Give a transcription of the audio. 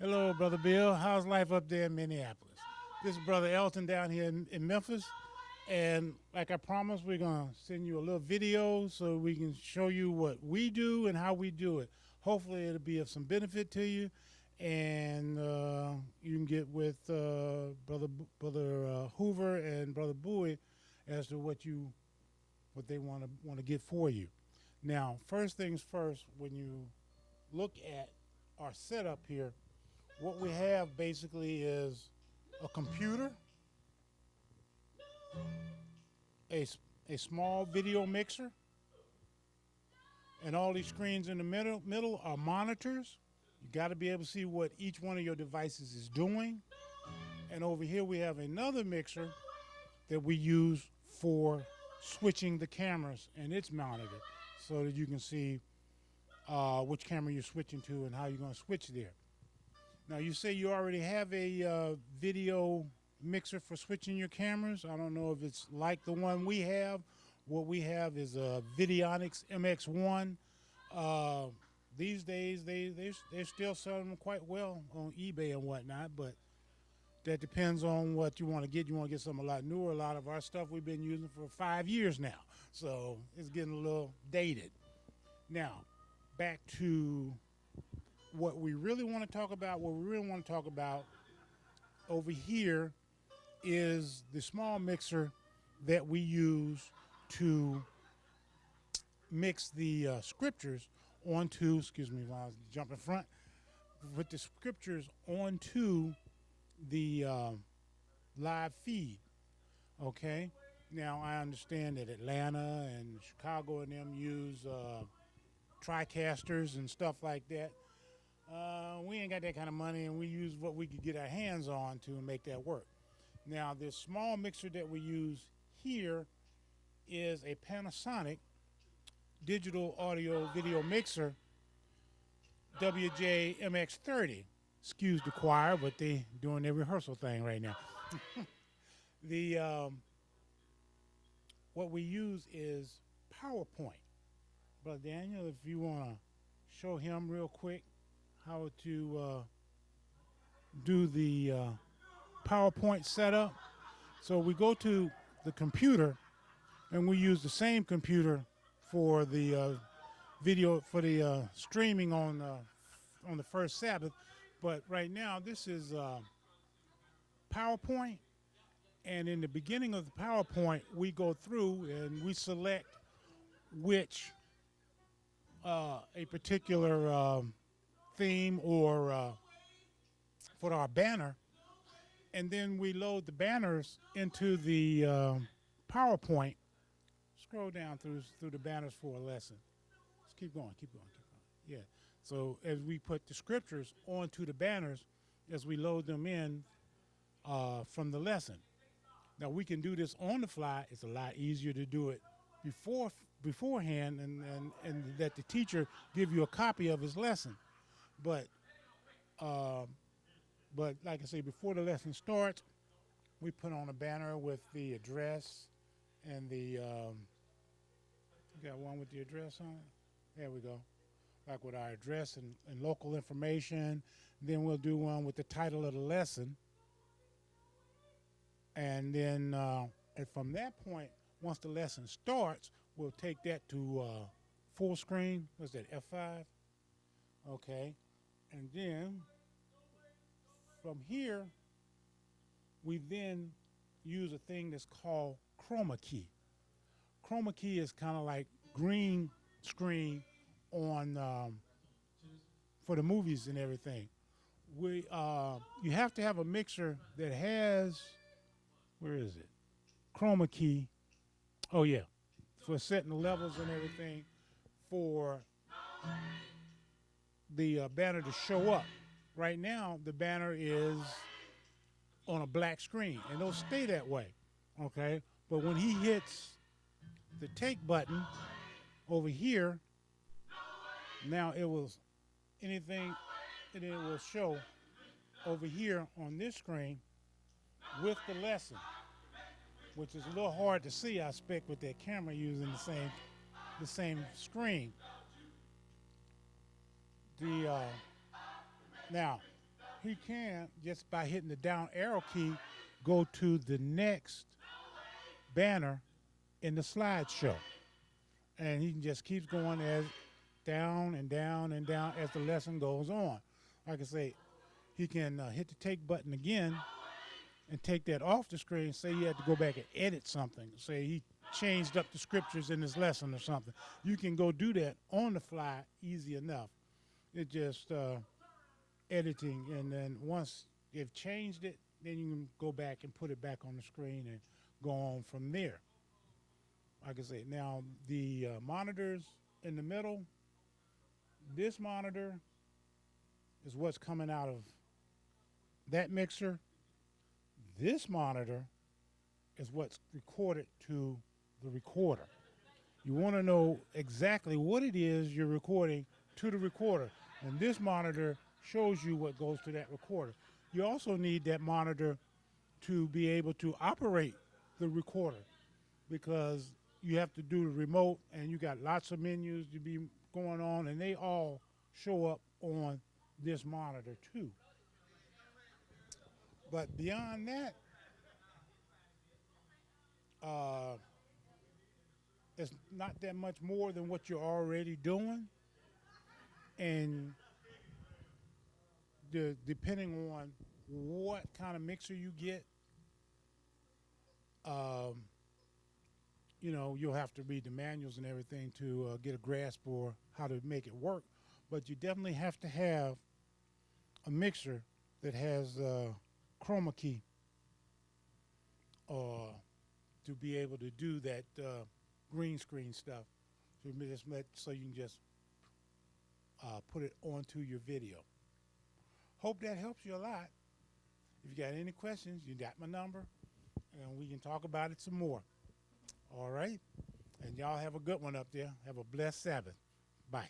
Hello, Brother Bill. How's life up there in Minneapolis? This is Brother Elton down here in Memphis. And like I promised, we're going to send you a little video so we can show you what we do and how we do it. Hopefully, it'll be of some benefit to you. And you can get with Brother Hoover and Brother Bowie as to what they want to get for you. Now, first things first, when you look at our setup here, what we have basically is a computer, a, a small video mixer, and all these screens in the middle are monitors. You got to be able to see what each one of your devices is doing. And over here we have another mixer that we use for switching the cameras, and it's mounted so that you can see which camera you're switching to and how you're going to switch there. Now, you say you already have a video mixer for switching your cameras. I don't know if it's like the one we have. What we have is a Videonics MX1. These days, they're still selling them quite well on eBay and whatnot, but that depends on what you want to get. You want to get something a lot newer. A lot of our stuff we've been using for 5 years now, so it's getting a little dated. Now, back to what we really want to talk about. What we really want to talk about over here is the small mixer that we use to mix the scriptures onto, excuse me while I was jumping front, put the scriptures onto the live feed. Okay, now I understand that Atlanta and Chicago and them use TriCasters and stuff like that. We ain't got that kind of money, and we use what we could get our hands on to make that work. Now, this small mixer that we use here is a Panasonic digital audio video mixer, WJ-MX30. Excuse the choir, but they doing their rehearsal thing right now. The what we use is PowerPoint. Brother Daniel, if you want to show him real quick how to do the PowerPoint setup. So we go to the computer, and we use the same computer for the video, for the streaming on the first Sabbath. But right now, this is PowerPoint, and in the beginning of the PowerPoint, we go through and we select which a particular theme or for our banner, and then we load the banners into the PowerPoint. Scroll down through the banners for a lesson. Let's keep going, keep going, keep going. Yeah. So as we put the scriptures onto the banners, as we load them in from the lesson. Now we can do this on the fly. It's a lot easier to do it beforehand, and let the teacher give you a copy of his lesson. But like I say, before the lesson starts, we put on a banner with the address and the you got one with the address on it? There we go. Like with our address and local information. Then we'll do one with the title of the lesson. And then and from that point, once the lesson starts, we'll take that to full screen. What's that, F5? Okay. And then from here, we then use a thing that's called chroma key. Chroma key is kind of like green screen on for the movies and everything. You have to have a mixer that has, where is it? Chroma key. Oh yeah, for setting the levels and everything for the banner to show up. Right now, the banner is on a black screen, and it'll stay that way, okay? But when he hits the take button over here, now it will show over here on this screen with the lesson, which is a little hard to see, I expect, with that camera using the same screen. Now, he can, just by hitting the down arrow key, go to the next banner in the slideshow. And he can just keeps going as down and down and down as the lesson goes on. Like I say, he can hit the take button again and take that off the screen. Say he had to go back and edit something. Say he changed up the scriptures in his lesson or something. You can go do that on the fly easy enough. It's just editing, and then once you've changed it, then you can go back and put it back on the screen and go on from there. Like I say, now the monitors in the middle, this monitor is what's coming out of that mixer. This monitor is what's recorded to the recorder. You want to know exactly what it is you're recording to the recorder. And this monitor shows you what goes to that recorder. You also need that monitor to be able to operate the recorder, because you have to do the remote and you got lots of menus to be going on, and they all show up on this monitor too. But beyond that, uh, it's not that much more than what you're already doing. And depending on what kind of mixer you get, um, you'll have to read the manuals and everything to get a grasp for how to make it work. But you definitely have to have a mixer that has chroma key to be able to do that green screen stuff. So you can just put it onto your video. Hope that helps you a lot. If you got any questions, you got my number, and we can talk about it some more. All right? And y'all have a good one up there. Have a blessed Sabbath. Bye.